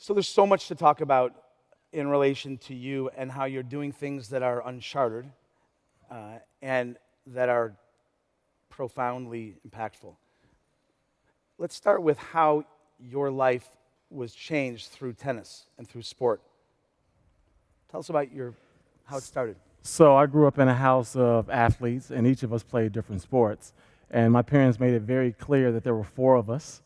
So there's so much to talk about in relation to you and how you're doing things that are uncharted and that are profoundly impactful. Let's start with how your life was changed through tennis and through sport. Tell us about how it started. So I grew up in a house of athletes, and each of us played different sports. And my parents made it very clear that there were four of us.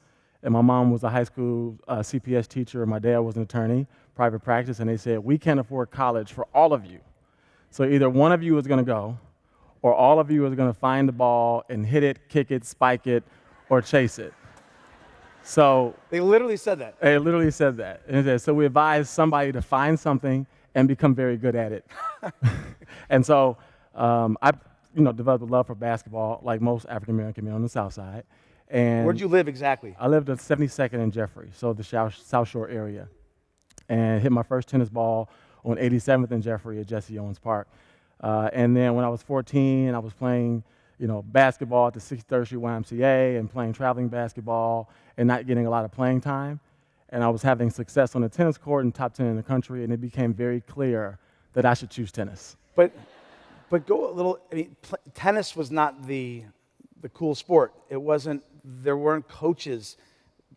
And my mom was a high school CPS teacher, and my dad was an attorney, private practice. And they said, we can't afford college for all of you. So either one of you is going to go, or all of you is going to find the ball and hit it, kick it, spike it, or chase it. So They literally said that. they literally said that. And it said, so we advise somebody to find something and become very good at it. And so I developed a love for basketball, like most African-American men on the South Side. And Where'd you live exactly? I lived at 72nd and Jeffrey, so the South Shore area, and hit my first tennis ball on 87th and Jeffrey at Jesse Owens Park. And then when I was 14, I was playing basketball at the 63rd Street YMCA and playing traveling basketball and not getting a lot of playing time. And I was having success on the tennis court and top 10 in the country, and it became very clear that I should choose tennis. But go a little. I mean, tennis was not the cool sport. It wasn't. There weren't coaches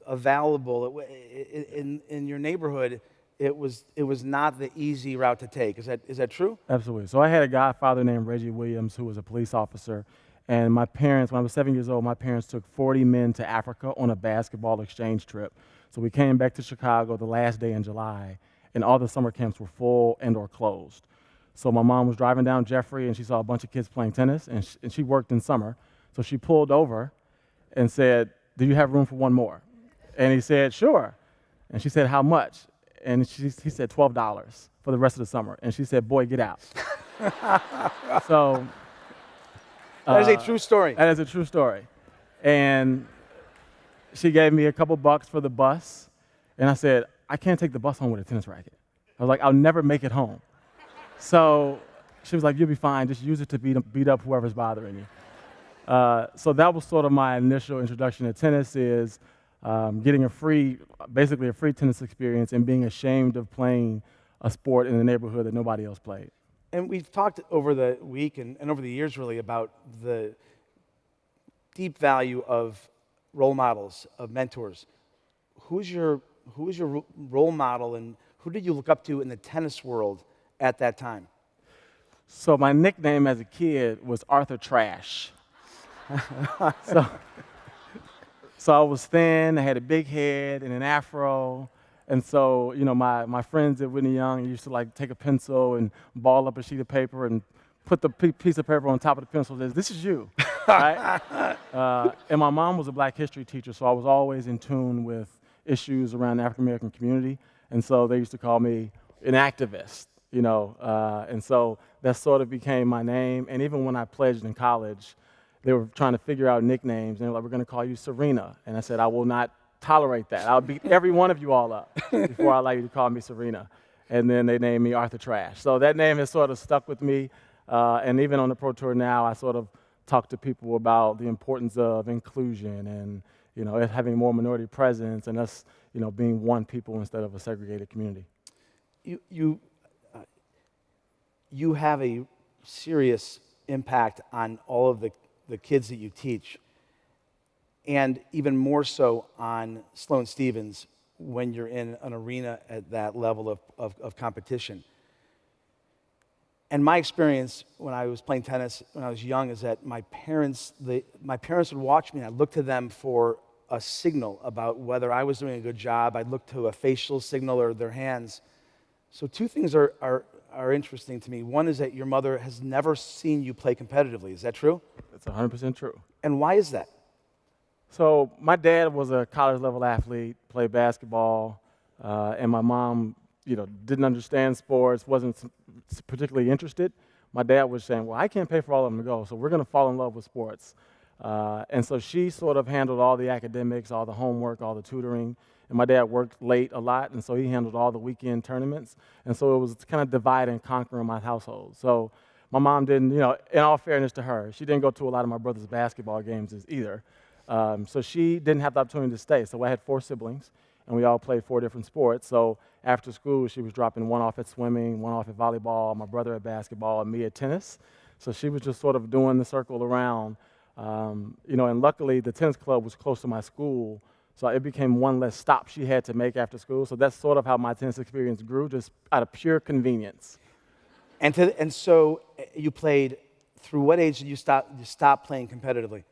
available in your neighborhood. It was not the easy route to take. Is that true? Absolutely. So I had a godfather named Reggie Williams who was a police officer, and my parents, when I was 7 years old, my parents took 40 men to Africa on a basketball exchange trip. So we came back to Chicago the last day in July, and all the summer camps were full and or closed. So my mom was driving down Jeffrey, and she saw a bunch of kids playing tennis, and she worked in summer. So she pulled over and said, do you have room for one more? And he said, sure. And she said, how much? And he said, $12 for the rest of the summer. And she said, boy, get out. So That is a true story. that is a true story. And she gave me a couple bucks for the bus. And I said, I can't take the bus home with a tennis racket. I was like, I'll never make it home. So she was like, you'll be fine. Just use it to beat up whoever's bothering you. So that was sort of my initial introduction to tennis, is getting basically a free tennis experience and being ashamed of playing a sport in a neighborhood that nobody else played. And we've talked over the week and over the years really about the deep value of role models, of mentors. Who's your role model, and who did you look up to in the tennis world at that time? So my nickname as a kid was Arthur Trash. So I was thin, I had a big head and an afro. And so, my friends at Whitney Young used to take a pencil and ball up a sheet of paper and put the piece of paper on top of the pencil and say, this is you, right? And my mom was a Black history teacher, so I was always in tune with issues around the African-American community. And so they used to call me an activist, and so that sort of became my name. And even when I pledged in college, they were trying to figure out nicknames, and they were like, we're going to call you Serena. And I said, I will not tolerate that. I'll beat every one of you all up before I allow you to call me Serena. And then they named me Arthur Trash. So that name has sort of stuck with me. And even on the Pro Tour now, I sort of talk to people about the importance of inclusion and, it having more minority presence and us, being one people instead of a segregated community. You have a serious impact on all of the kids that you teach, and even more so on Sloane Stephens when you're in an arena at that level of competition. And my experience when I was playing tennis when I was young is that my parents would watch me, and I'd look to them for a signal about whether I was doing a good job. I'd look to a facial signal or their hands. So two things are interesting to me. One is that your mother has never seen you play competitively. Is that true? That's 100% true. And why is that? So my dad was a college-level athlete, played basketball, and my mom, didn't understand sports, wasn't particularly interested. My dad was saying, well, I can't pay for all of them to go, so we're going to fall in love with sports. And so she sort of handled all the academics, all the homework, all the tutoring. And my dad worked late a lot, and so he handled all the weekend tournaments. And so it was kind of divide and conquer in my household. So my mom didn't, in all fairness to her, she didn't go to a lot of my brother's basketball games either. So she didn't have the opportunity to stay. So I had 4 siblings, and we all played 4 different sports. So after school, she was dropping one off at swimming, one off at volleyball, my brother at basketball, and me at tennis. So she was just sort of doing the circle around, and luckily the tennis club was close to my school, so it became one less stop she had to make after school. So that's sort of how my tennis experience grew, just out of pure convenience. And so you played, through what age did you stop playing competitively?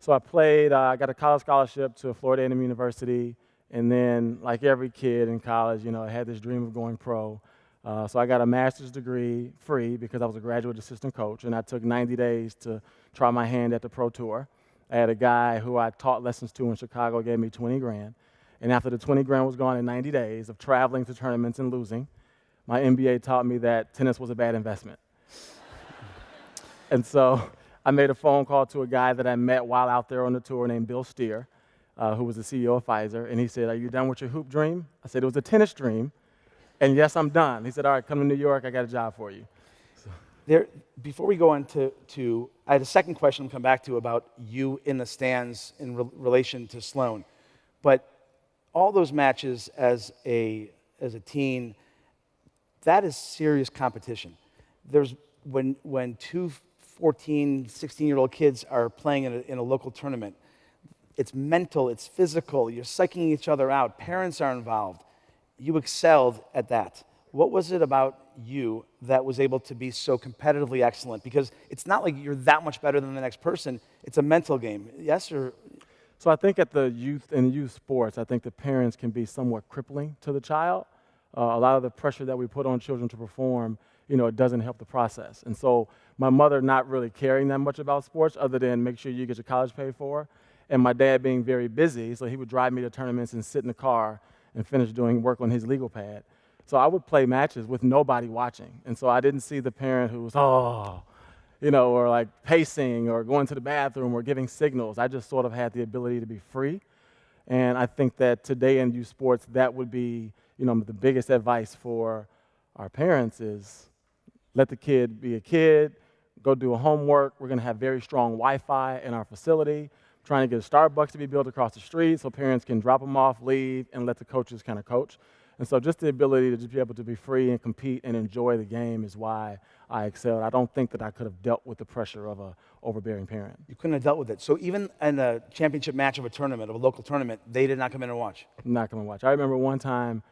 So I got a college scholarship to Florida A&M University, and then, like every kid in college, I had this dream of going pro. So I got a master's degree free because I was a graduate assistant coach, and I took 90 days to try my hand at the pro tour. I had a guy who I taught lessons to in Chicago gave me 20 grand, and after the 20 grand was gone in 90 days of traveling to tournaments and losing, my MBA taught me that tennis was a bad investment. And so I made a phone call to a guy that I met while out there on the tour named Bill Steer, who was the CEO of Pfizer, and he said, "Are you done with your hoop dream?" I said, "It was a tennis dream, and yes, I'm done." He said, "All right, come to New York, I got a job for you." Before we go on to I had a second question to come back to about you in the stands in relation to Sloane. But all those matches as a teen, that is serious competition. When two 14, 16-year-old kids are playing in a local tournament, it's mental, it's physical, you're psyching each other out, parents are involved. You excelled at that. What was it about you that was able to be so competitively excellent? Because it's not like you're that much better than the next person. It's a mental game. Yes, or? So I think at the youth sports, I think the parents can be somewhat crippling to the child. A lot of the pressure that we put on children to perform, it doesn't help the process. And so my mother not really caring that much about sports other than make sure you get your college paid for, and my dad being very busy, so he would drive me to tournaments and sit in the car and finish doing work on his legal pad. So I would play matches with nobody watching. And so I didn't see the parent who was, or like pacing or going to the bathroom or giving signals. I just sort of had the ability to be free. And I think that today in youth sports, that would be, the biggest advice for our parents is let the kid be a kid, go do a homework. We're going to have very strong Wi-Fi in our facility. Trying to get a Starbucks to be built across the street so parents can drop them off, leave, and let the coaches kind of coach. And so just the ability to just be able to be free and compete and enjoy the game is why I excelled. I don't think that I could have dealt with the pressure of an overbearing parent. You couldn't have dealt with it. So even in a championship match of a tournament, of a local tournament, they did not come in and watch? Not come and watch. I remember one time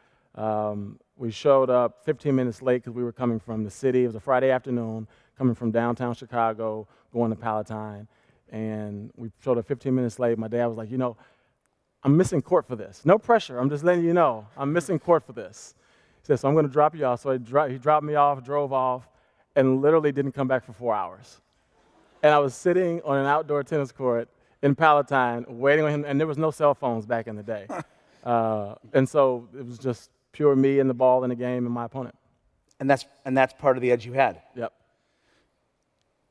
we showed up 15 minutes late because we were coming from the city. It was a Friday afternoon, coming from downtown Chicago, going to Palatine. And we showed up 15 minutes late. My dad was like, I'm missing court for this. No pressure. I'm just letting you know. I'm missing court for this. He said, so I'm going to drop you off. So he dropped me off, drove off, and literally didn't come back for 4 hours. And I was sitting on an outdoor tennis court in Palatine waiting on him, and there was no cell phones back in the day. And so it was just pure me and the ball in the game and my opponent. And that's part of the edge you had. Yep.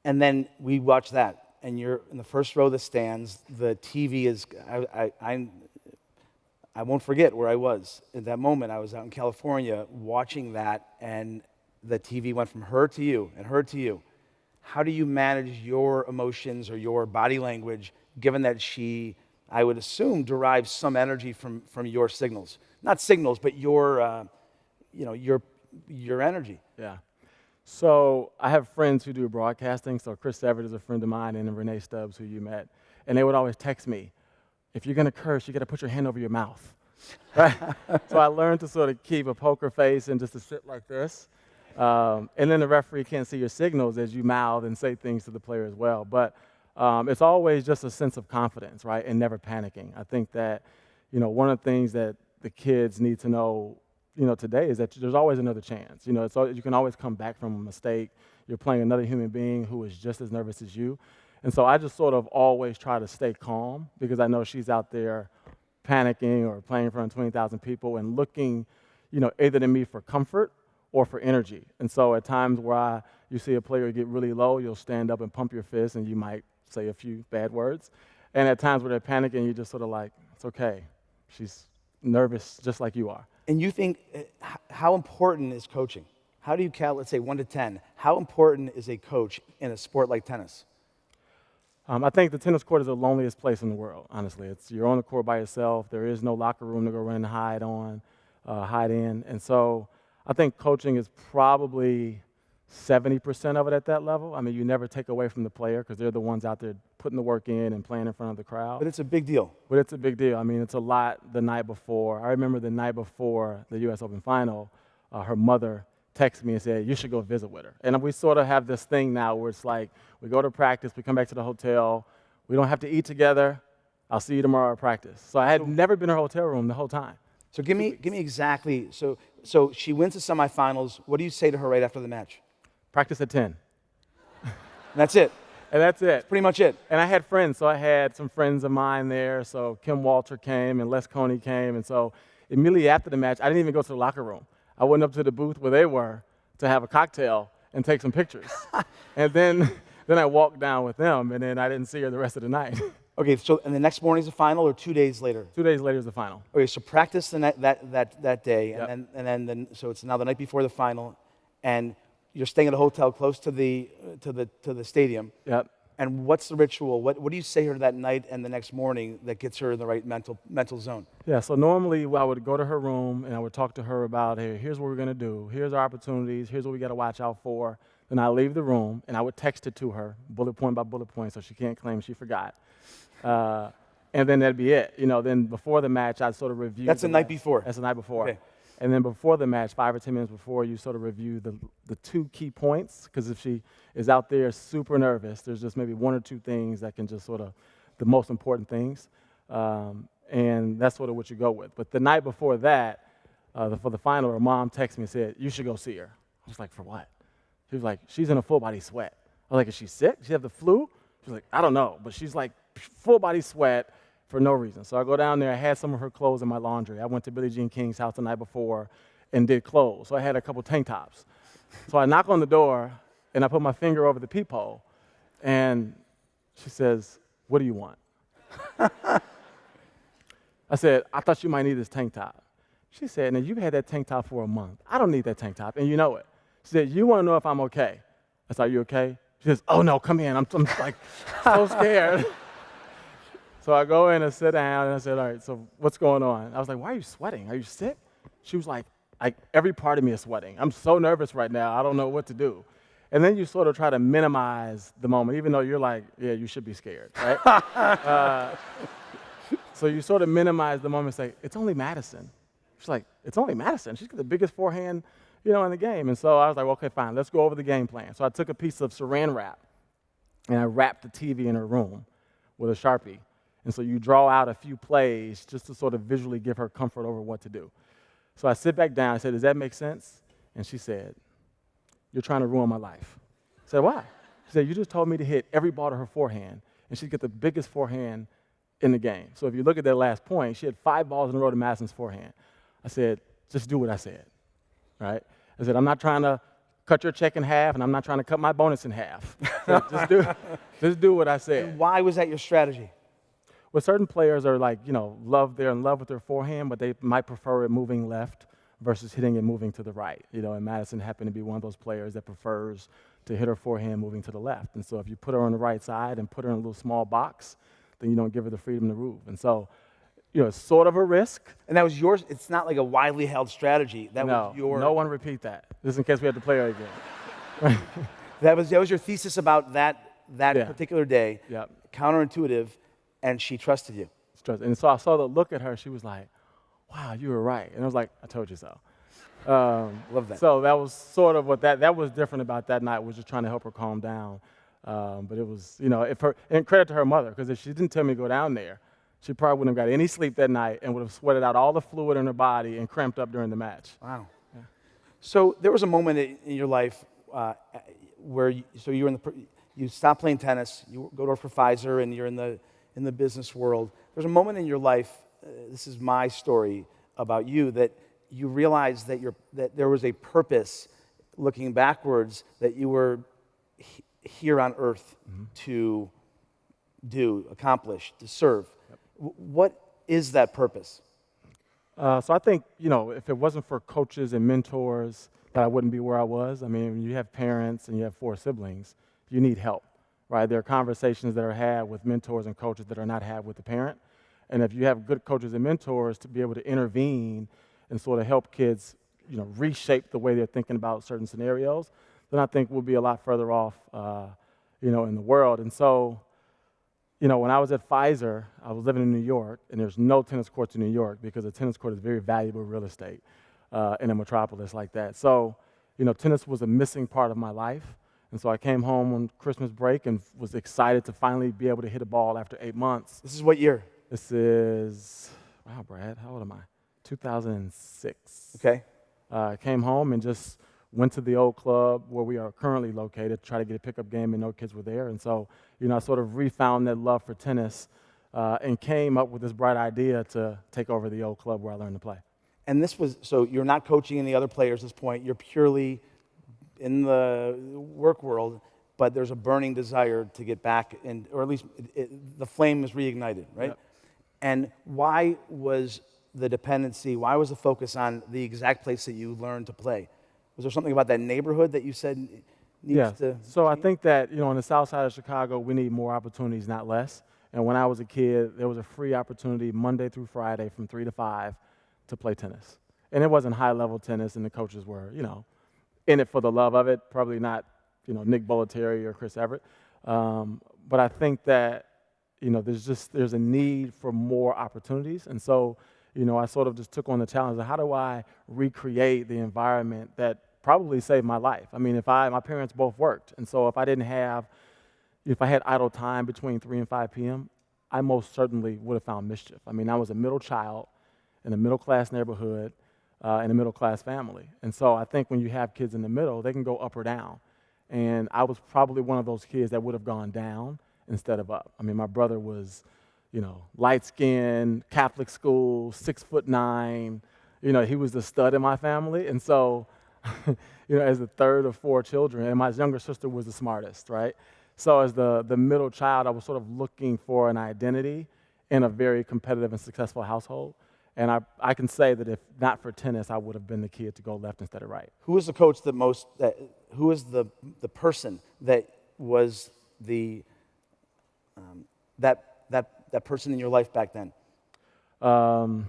And then we watched that. And you're in the first row of the stands. The TV is, I won't forget where I was. At that moment, I was out in California watching that, and the TV went from her to you and her to you. How do you manage your emotions or your body language, given that she, I would assume, derives some energy from your signals? Not signals, but your energy. Yeah. So I have friends who do broadcasting. So Chris Everett is a friend of mine, and Renee Stubbs, who you met. And they would always text me, if you're going to curse, you got to put your hand over your mouth. Right? So I learned to sort of keep a poker face and just to sit like this. And then the referee can't see your signals as you mouth and say things to the player as well. But it's always just a sense of confidence, right, and never panicking. I think that, one of the things that the kids need to know today is that there's always another chance. You can always come back from a mistake. You're playing another human being who is just as nervous as you. And so I just sort of always try to stay calm because I know she's out there panicking or playing in front of 20,000 people and looking, either to me for comfort or for energy. And so at times where you see a player get really low, you'll stand up and pump your fist and you might say a few bad words. And at times where they're panicking, you're just sort of like, it's okay. She's nervous just like you are. And you think, how important is coaching? How do you count, let's say 1 to 10, how important is a coach in a sport like tennis? I think the tennis court is the loneliest place in the world, honestly. You're on the court by yourself. There is no locker room to go run and hide in. And so I think coaching is probably 70% of it at that level. I mean, you never take away from the player because they're the ones out there putting the work in and playing in front of the crowd. But it's a big deal. But it's a big deal. I mean, it's a lot the night before. I remember the night before the U.S. Open final, her mother texted me and said, you should go visit with her. And we sort of have this thing now where it's like, we go to practice, we come back to the hotel, we don't have to eat together, I'll see you tomorrow at practice. So I had never been in her hotel room the whole time. So give me exactly, so she wins the semifinals. What do you say to her right after the match? Practice at 10. And that's it. And that's it. Pretty much it. And I had friends, so I had some friends of mine there. So Kim Walter came and Les Coney came. And so immediately after the match, I didn't even go to the locker room. I went up to the booth where they were to have a cocktail and take some pictures. And then I walked down with them, and then I didn't see her the rest of the night. Okay, so and the next morning's the final, or 2 days later? 2 days later is the final. Okay, so practice that day, Yep. and then so it's now the night before the final, and you're staying at a hotel close to the stadium. Yep. And what's the ritual? What do you say to her that night and the next morning that gets her in the right mental zone? Yeah, so normally I would go to her room and I would talk to her about, hey, here's what we're going to do. Here's our opportunities. Here's what we got to watch out for. Then I leave the room and I would text it to her, bullet point by bullet point, so she can't claim she forgot. And then that'd be it. You know, then before the match, I'd sort of review. That's the night before? That's the night before. Okay. And then before the match, 5 or 10 minutes before, you sort of review the 2 key points, because if she is out there super nervous, there's just maybe 1 or 2 things that can just sort of, the most important things, and that's sort of what you go with. But the night before that, for the final, her mom texted me and said, you should go see her. I was like, for what? She was like, she's in a full body sweat. I was like, is she sick? Does she have the flu? She was like, I don't know, but she's like full body sweat for no reason. So I go down there, I had some of her clothes in my laundry. I went to Billie Jean King's house the night before and did clothes. So I had a couple tank tops. So I knock on the door and I put my finger over the peephole and she says, what do you want? I said, I thought you might need this tank top. She said, now you've had that tank top for a month. I don't need that tank top, and you know it. She said, you want to know if I'm okay? I said, are you okay? She says, oh no, come in. I'm like so scared. So I go in and sit down, and I said, all right, so what's going on? I was like, why are you sweating? Are you sick? She was like, every part of me is sweating. I'm so nervous right now. I don't know what to do. And then you sort of try to minimize the moment, even though you're like, yeah, you should be scared, right? So you sort of minimize the moment and say, it's only Madison. She's like, it's only Madison. She's got the biggest forehand, in the game. And so I was like, okay, fine, let's go over the game plan. So I took a piece of saran wrap, and I wrapped the TV in her room with a Sharpie. And so you draw out a few plays just to sort of visually give her comfort over what to do. So I sit back down. I said, does that make sense? And she said, you're trying to ruin my life. I said, why? She said, you just told me to hit every ball to her forehand, and she'd get the biggest forehand in the game. So if you look at that last point, she had 5 balls in a row to Madison's forehand. I said, just do what I said, right? I said, I'm not trying to cut your check in half, and I'm not trying to cut my bonus in half. So just do what I said. And why was that your strategy? Well, certain players are like, they're in love with their forehand, but they might prefer it moving left versus hitting it moving to the right. And Madison happened to be one of those players that prefers to hit her forehand moving to the left. And so if you put her on the right side and put her in a little small box, then you don't give her the freedom to move. And so, it's sort of a risk. And that was yours? It's not like a widely held strategy. That was your... No one repeat that, just in case we have to play her again. That was your thesis about that particular day. Yep. Counterintuitive, and she trusted you. And so I saw the look at her. She was like, wow, you were right. And I was like, I told you so. Love that. So that was sort of what that was different about that night, was just trying to help her calm down. But it was, and credit to her mother, because if she didn't tell me to go down there, she probably wouldn't have got any sleep that night and would have sweated out all the fluid in her body and cramped up during the match. Wow. Yeah. So there was a moment in your life where you stopped playing tennis, you go to work for Pfizer, and you're in the business world. There's a moment in your life, this is my story about you, that you realized that there was a purpose, looking backwards, that you were here on earth to do, accomplish, to serve. Yep. What is that purpose? So I think, if it wasn't for coaches and mentors, that I wouldn't be where I was. I mean, when you have parents and you have 4 siblings, you need help, right? There are conversations that are had with mentors and coaches that are not had with the parent. And if you have good coaches and mentors to be able to intervene and sort of help kids, reshape the way they're thinking about certain scenarios, then I think we'll be a lot further off, in the world. And so, when I was at Pfizer, I was living in New York, and there's no tennis courts in New York because a tennis court is very valuable real estate in a metropolis like that. So, tennis was a missing part of my life. And so I came home on Christmas break and was excited to finally be able to hit a ball after 8 months. This is what year? This is, wow, Brad, how old am I? 2006. Okay. I came home and just went to the old club where we are currently located to try to get a pickup game, and no kids were there. And so, I sort of refound that love for tennis and came up with this bright idea to take over the old club where I learned to play. And this was, so you're not coaching any other players at this point. You're purely in the work world, but there's a burning desire to get back, or at least the flame is reignited, right? Yep. And why was the dependency, why was the focus on the exact place that you learned to play? Was there something about that neighborhood that you said needs to So change? I think that, on the south side of Chicago, we need more opportunities, not less. And when I was a kid, there was a free opportunity Monday through Friday from 3 to 5 to play tennis. And it wasn't high-level tennis, and the coaches were, in it for the love of it, probably not, Nick Bollettieri or Chris Everett. But I think that, there's a need for more opportunities. And so, I sort of just took on the challenge of how do I recreate the environment that probably saved my life. I mean, my parents both worked. And so if I had idle time between 3 and 5 p.m., I most certainly would have found mischief. I mean, I was a middle child in a middle-class neighborhood in a middle-class family. And so I think when you have kids in the middle, they can go up or down. And I was probably one of those kids that would have gone down instead of up. I mean, my brother was, light-skinned, Catholic school, 6'9". He was the stud in my family. And so, as the third of 4 children, and my younger sister was the smartest, right? So as the middle child, I was sort of looking for an identity in a very competitive and successful household. And I can say that if not for tennis, I would have been the kid to go left instead of right. Who was the coach who was the person that was that person in your life back then? I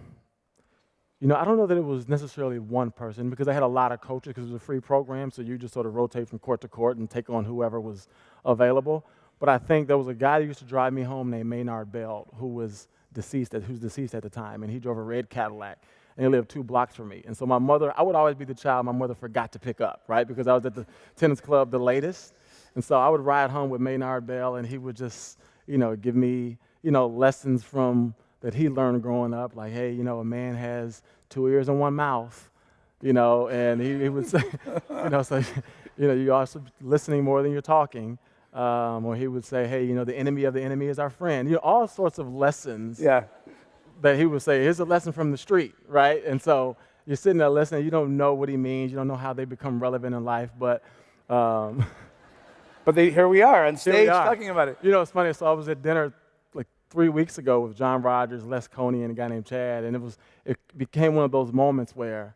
don't know that it was necessarily one person because I had a lot of coaches because it was a free program, so you just sort of rotate from court to court and take on whoever was available. But I think there was a guy that used to drive me home named Maynard Bell who's deceased at the time, and he drove a red Cadillac, and he lived 2 blocks from me. And so my mother, I would always be the child my mother forgot to pick up, right, because I was at the tennis club the latest. And so I would ride home with Maynard Bell, and he would just, give me, lessons from that he learned growing up, like, hey, a man has 2 ears and 1 mouth, and he would say, so, you're also listening more than you're talking. Or he would say, hey, the enemy of the enemy is our friend. All sorts of lessons that he would say, here's a lesson from the street, right? And so you're sitting there listening, you don't know what he means, you don't know how they become relevant in life, but... but here we are on stage talking about it. It's funny, so I was at dinner like 3 weeks ago with John Rogers, Les Coney, and a guy named Chad, and it became one of those moments where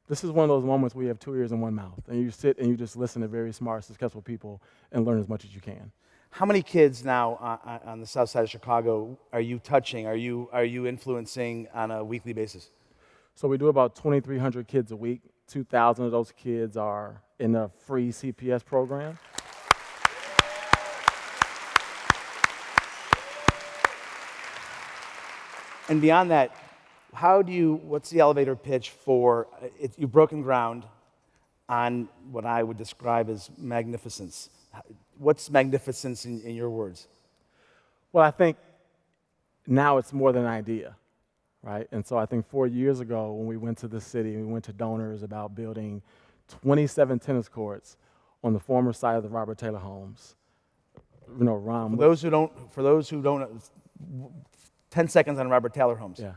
this is one of those moments where you have 2 ears and 1 mouth, and you sit and you just listen to very smart, successful people and learn as much as you can. How many kids now on the south side of Chicago are you touching? Are you influencing on a weekly basis? So we do about 2,300 kids a week. 2,000 of those kids are in a free CPS program. And beyond that, what's the elevator pitch for, you've broken ground on what I would describe as magnificence. What's magnificence in your words? Well, I think now it's more than an idea, right? And so I think 4 years ago when we went to the city, we went to donors about building 27 tennis courts on the former site of the Robert Taylor homes. For those who don't, 10 seconds on Robert Taylor homes. Yeah.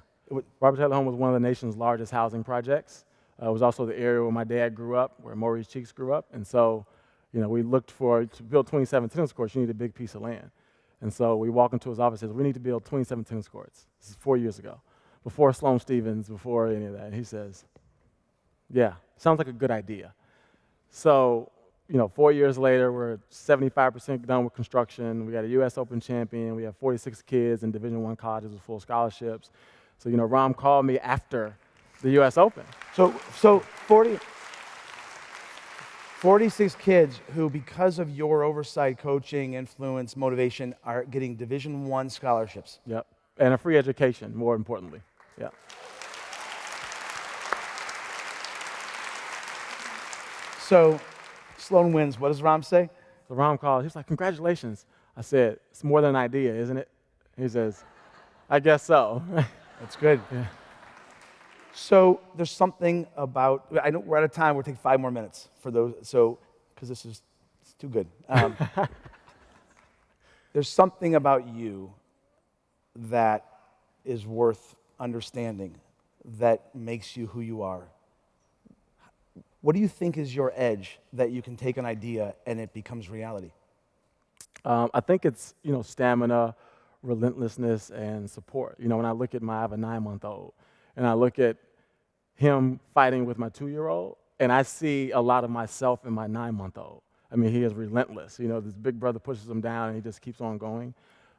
Robert Taylor Home was one of the nation's largest housing projects. It was also the area where my dad grew up, where Maurice Cheeks grew up. And so, we looked to build 27 tennis courts, you need a big piece of land. And so we walk into his office and says, we need to build 27 tennis courts. This is 4 years ago, before Sloane Stephens, before any of that. And he says, yeah, sounds like a good idea. So 4 years later, we're 75% done with construction. We got a U.S. Open champion. We have 46 kids in Division I colleges with full scholarships. So, Ram called me after the U.S. Open. So 46 kids who, because of your oversight, coaching, influence, motivation, are getting Division I scholarships. Yep, and a free education, more importantly. Yeah. So Sloane wins. What does Ram say? So Ram called. He was like, "Congratulations." I said, "It's more than an idea, isn't it?" He says, "I guess so." That's good. Yeah. So there's something about, I know we're out of time, we'll take 5 more minutes for those, so, because it's too good. There's something about you that is worth understanding, that makes you who you are. What do you think is your edge that you can take an idea and it becomes reality? I think it's, stamina, relentlessness, and support. When I look at I have a 9-month-old, and I look at him fighting with my 2-year-old, and I see a lot of myself in my 9-month-old. I mean, he is relentless. This big brother pushes him down, and he just keeps on going.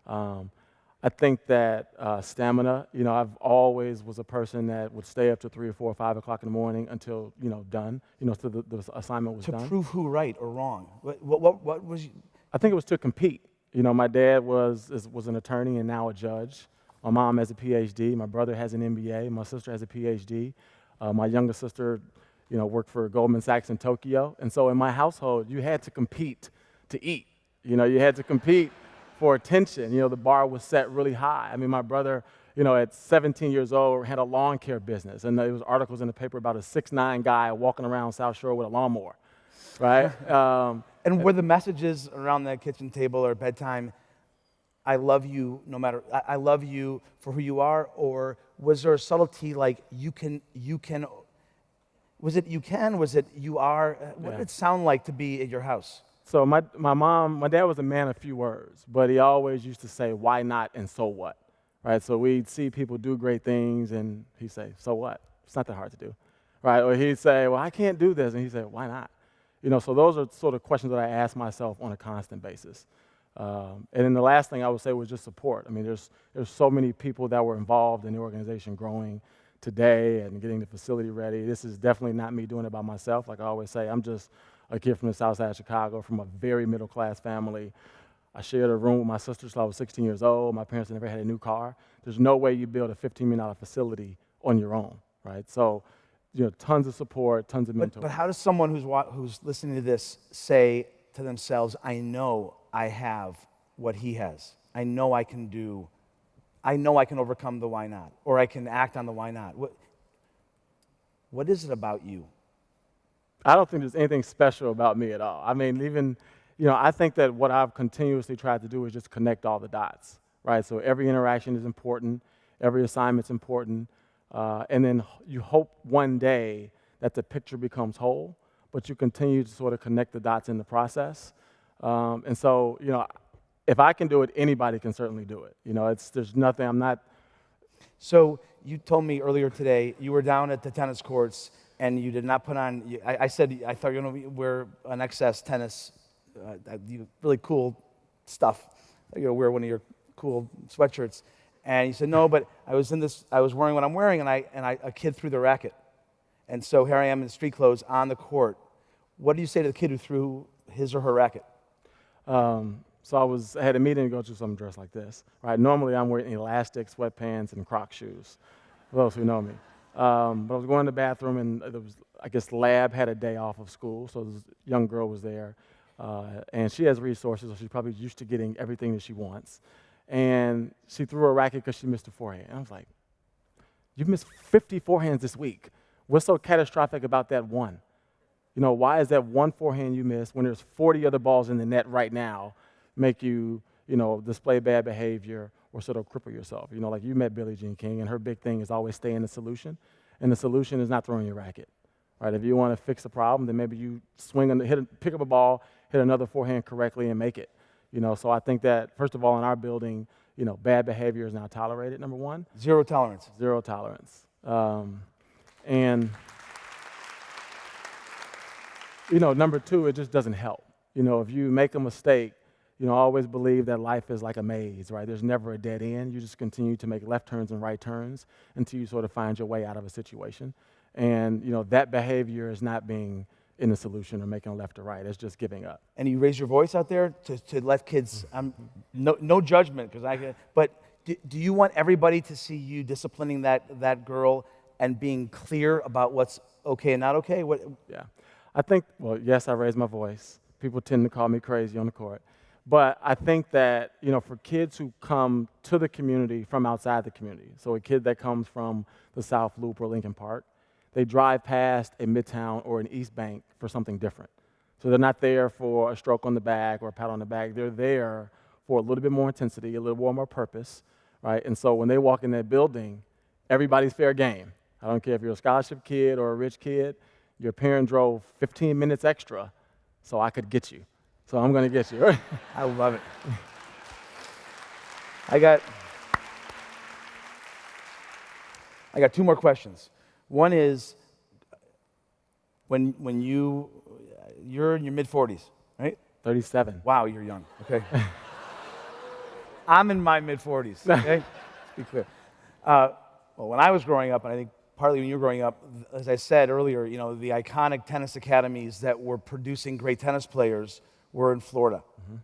I think that stamina, I've always was a person that would stay up to 3 or 4 or 5 o'clock in the morning until, done, so the assignment was done. To prove who right or wrong. What was you? I think it was to compete. My dad was an attorney and now a judge. My mom has a PhD. My brother has an MBA. My sister has a PhD. My younger sister, worked for Goldman Sachs in Tokyo. And so in my household, you had to compete to eat. You had to compete for attention. The bar was set really high. I mean, my brother, at 17 years old, had a lawn care business. And there was articles in the paper about a 6'9" guy walking around South Shore with a lawnmower, right? And were the messages around that kitchen table or bedtime, I love you no matter, I love you for who you are, or was there a subtlety like you can, was it you can, was it you are? What did it sound like to be at your house? So my dad was a man of few words, but he always used to say, why not and so what, right? So we'd see people do great things, and he'd say, so what? It's not that hard to do, right? Or he'd say, well, I can't do this, and he'd say, why not? So those are sort of questions that I ask myself on a constant basis. And then the last thing I would say was just support. I mean, there's so many people that were involved in the organization growing today and getting the facility ready. This is definitely not me doing it by myself. Like I always say, I'm just a kid from the south side of Chicago, from a very middle-class family. I shared a room with my sister till I was 16 years old. My parents never had a new car. There's no way you build a $15 million facility on your own, right? So, tons of support, tons of mentoring. But how does someone who's listening to this say to themselves, I know I have what he has. I know I can overcome the why not, or I can act on the why not. What is it about you? I don't think there's anything special about me at all. I mean, even, I think that what I've continuously tried to do is just connect all the dots, right? So every interaction is important, every assignment's important, and then you hope one day that the picture becomes whole, but you continue to sort of connect the dots in the process. And so, if I can do it, anybody can certainly do it. There's nothing, I'm not. So you told me earlier today you were down at the tennis courts and you did not put on, I said, I thought you were going to wear an XS tennis, really cool stuff. You're going to wear one of your cool sweatshirts. And you said, no, but I was wearing what I'm wearing, and a kid threw the racket. And so here I am in street clothes on the court. What do you say to the kid who threw his or her racket? So I had a meeting to go to, so I'm dressed like this, right? Normally I'm wearing elastic sweatpants and Croc shoes, for those who know me. But I was going to the bathroom, and I guess lab had a day off of school, so this young girl was there. And she has resources, so she's probably used to getting everything that she wants. And she threw a racket because she missed a forehand. And I was like, you've missed 50 forehands this week. What's so catastrophic about that one? Why is that one forehand you missed when there's 40 other balls in the net right now make you, display bad behavior or sort of cripple yourself? Like you met Billie Jean King, and her big thing is always stay in the solution. And the solution is not throwing your racket, right? If you want to fix a problem, then maybe you pick up a ball, hit another forehand correctly, and make it. So I think that, first of all, in our building, bad behavior is now tolerated, number one. Zero tolerance. Zero tolerance. And number two, it just doesn't help. If you make a mistake, I always believe that life is like a maze, right? There's never a dead end. You just continue to make left turns and right turns until you sort of find your way out of a situation. And, that behavior is not being in the solution or making a left or right. It's just giving up. And you raise your voice out there to let kids, no judgment, but do you want everybody to see you disciplining that girl and being clear about what's okay and not okay? Yeah. I think, well, yes, I raise my voice. People tend to call me crazy on the court. But I think that, for kids who come to the community from outside the community, so a kid that comes from the South Loop or Lincoln Park, they drive past a Midtown or an East Bank for something different. So they're not there for a stroke on the back or a pat on the back. They're there for a little bit more intensity, a little more purpose, right? And so when they walk in that building, everybody's fair game. I don't care if you're a scholarship kid or a rich kid. Your parent drove 15 minutes extra so I could get you. So I'm going to get you. I love it. I got 2 more questions. One is, when you're in your mid-40s, right? 37. Wow, you're young. Okay. I'm in my mid-40s. Okay. Let's be clear. Well, when I was growing up, and I think partly when you were growing up, as I said earlier, the iconic tennis academies that were producing great tennis players were in Florida. Mm-hmm.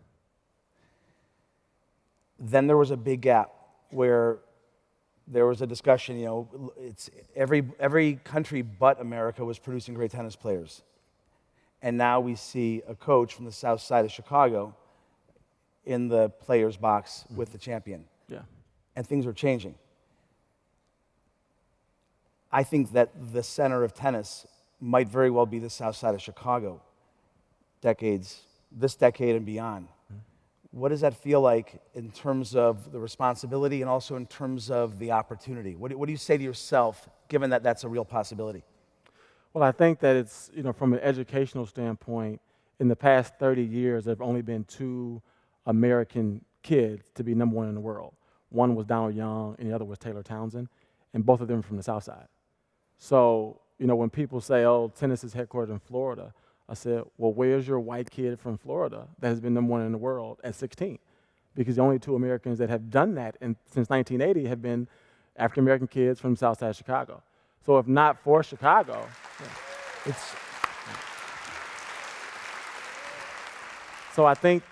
Then there was a big gap where there was a discussion, it's every country but America was producing great tennis players. And now we see a coach from the south side of Chicago in the players box with the champion. Yeah. And things are changing. I think that the center of tennis might very well be the south side of Chicago, this decade and beyond. What does that feel like in terms of the responsibility and also in terms of the opportunity? What do you say to yourself, given that that's a real possibility? Well, I think that it's, from an educational standpoint, in the past 30 years, there have only been 2 American kids to be number 1 in the world. One was Donald Young, and the other was Taylor Townsend, and both of them from the South Side. So, when people say, oh, tennis is headquartered in Florida, I said, well, where's your white kid from Florida that has been number 1 in the world at 16? Because the only 2 Americans that have done that since 1980 have been African-American kids from South Side Chicago. So if not for Chicago, So I think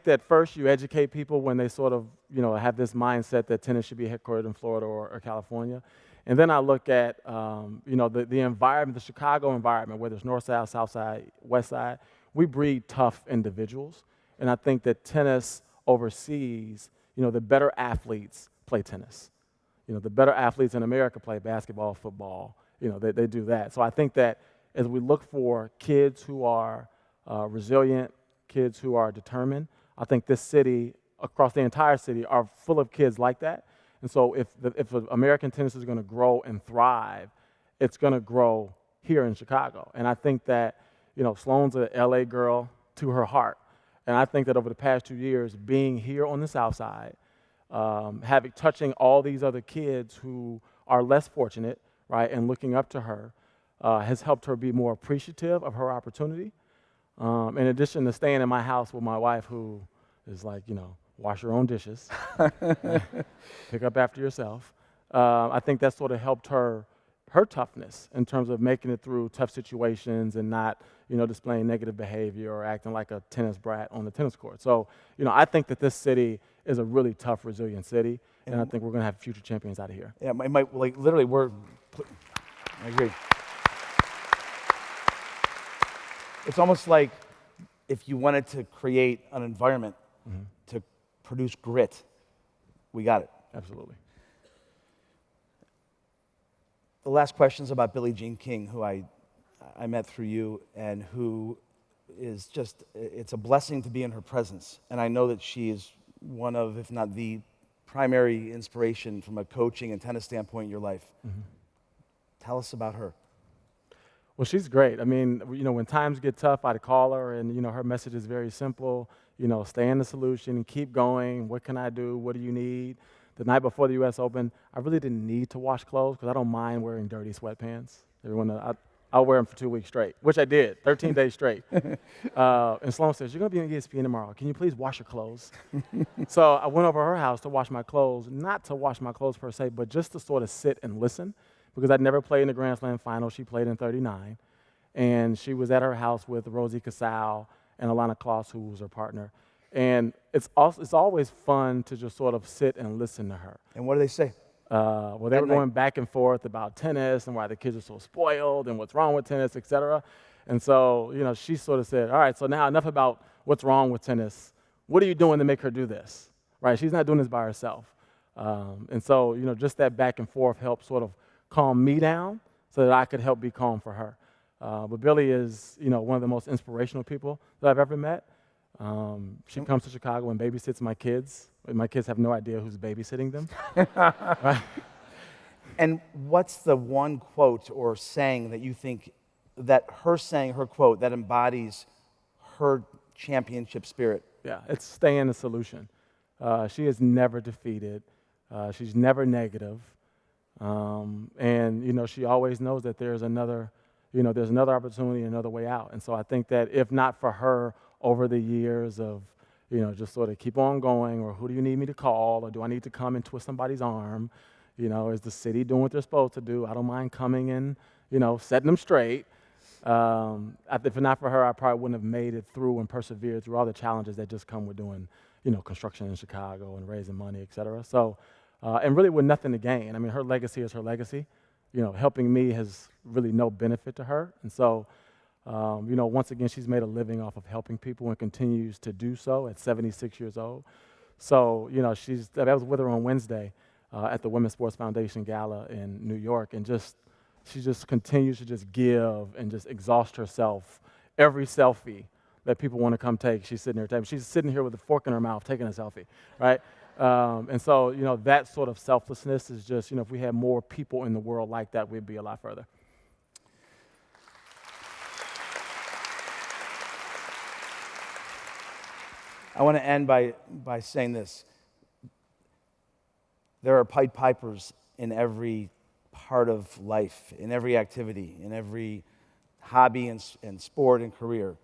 that first you educate people when they sort of, have this mindset that tennis should be headquartered in Florida or California. And then I look at, the environment, the Chicago environment, whether it's North Side, South Side, West Side, we breed tough individuals. And I think that tennis overseas, the better athletes play tennis. The better athletes in America play basketball, football, they do that. So I think that as we look for kids who are resilient, kids who are determined, I think this city, across the entire city, are full of kids like that. And so if American tennis is going to grow and thrive, it's going to grow here in Chicago. And I think that, Sloane's a LA girl to her heart. And I think that over the past 2 years, being here on the South Side, touching all these other kids who are less fortunate, right, and looking up to her, has helped her be more appreciative of her opportunity. In addition to staying in my house with my wife, who is like, wash your own dishes, pick up after yourself. I think that sort of helped her toughness in terms of making it through tough situations and not, displaying negative behavior or acting like a tennis brat on the tennis court. So, I think that this city is a really tough, resilient city, and I think we're going to have future champions out of here. Yeah, I agree. It's almost like if you wanted to create an environment to produce grit, we got it. Absolutely. The last question is about Billie Jean King, who I met through you, and who is just, it's a blessing to be in her presence. And I know that she is one of, if not the primary inspiration from a coaching and tennis standpoint in your life. Mm-hmm. Tell us about her. Well, she's great. I mean, when times get tough, I'd call her, and, her message is very simple. Stay in the solution, keep going. What can I do? What do you need? The night before the U.S. Open, I really didn't need to wash clothes because I don't mind wearing dirty sweatpants. I'll wear them for 2 weeks straight, which I did, 13 days straight. And Sloane says, you're going to be on ESPN tomorrow. Can you please wash your clothes? So I went over to her house to wash my clothes, not to wash my clothes per se, but just to sort of sit and listen, because I'd never played in the Grand Slam final. She played in 39. And she was at her house with Rosie Casal and Alana Kloss, who was her partner. And it's always fun to just sort of sit and listen to her. And what do they say? Well, they were going back and forth about tennis and why the kids are so spoiled and what's wrong with tennis, et cetera. And so, she sort of said, all right, so now enough about what's wrong with tennis. What are you doing to make her do this? Right? She's not doing this by herself. And so, just that back and forth helped sort of calm me down so that I could help be calm for her. But Billie is, one of the most inspirational people that I've ever met. She comes to Chicago and babysits my kids. My kids have no idea who's babysitting them. Right? And what's the one quote or saying that you think that her saying, her quote, that embodies her championship spirit? Yeah, it's stay in the solution. She is never defeated. She's never negative. And, she always knows that there's another opportunity, another way out. And so I think that if not for her over the years of, just sort of keep on going, or who do you need me to call, or do I need to come and twist somebody's arm? Is the city doing what they're supposed to do? I don't mind coming and, setting them straight. If not for her, I probably wouldn't have made it through and persevered through all the challenges that just come with doing, construction in Chicago and raising money, et cetera. So, and really with nothing to gain. I mean, her legacy is her legacy. Helping me has really no benefit to her. And so, once again, she's made a living off of helping people and continues to do so at 76 years old. So, I was with her on Wednesday at the Women's Sports Foundation Gala in New York, and she just continues to just give and just exhaust herself. Every selfie that people want to come take, she's sitting here taking. She's sitting here with a fork in her mouth taking a selfie, right? And so, that sort of selflessness is just, if we had more people in the world like that, we'd be a lot further. I want to end by saying this. There are Pied Pipers in every part of life, in every activity, in every hobby and sport and career.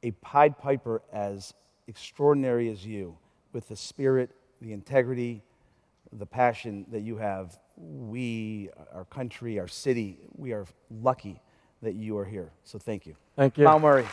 A Pied Piper as extraordinary as you, with the spirit, the integrity, the passion that you have, our country, our city, we are lucky that you are here. So thank you. Thank you. Kamau Murray.